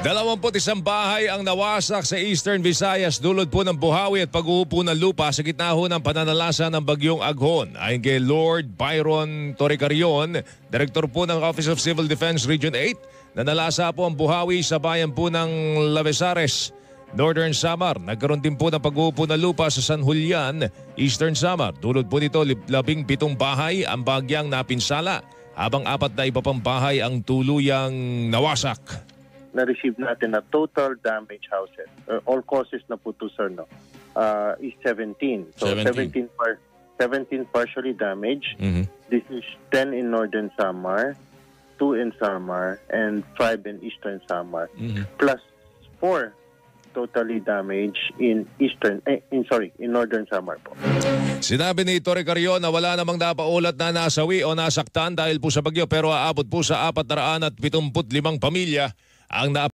21 bahay ang nawasak sa Eastern Visayas dulot po ng buhawi at pag-uupo ng lupa sa gitna ho ng pananalasa ng bagyong Aghon. Ayon kay Lord Byron Torrecarion, Director po ng Office of Civil Defense Region 8, nanalasa po ang buhawi sa bayan po ng Lavezares, Northern Samar. Nagkaroon din po ng pag-uupo ng lupa sa San Julian, Eastern Samar. Dulot po nito 17 bahay ang bagyang napinsala, habang 4 na iba pang bahay ang tuluyang nawasak. Na-receive natin na total damage houses. All causes na po to, sir, no? Is 17. So 17 partially damaged. This is 10 in Northern Samar, 2 in Samar, and 5 in Eastern Samar. Plus 4 totally damaged in Northern Samar po. Sinabi ni Torrecarion na wala namang napaulat na nasawi o nasaktan dahil po sa bagyo, pero aabot po sa 475 pamilya ang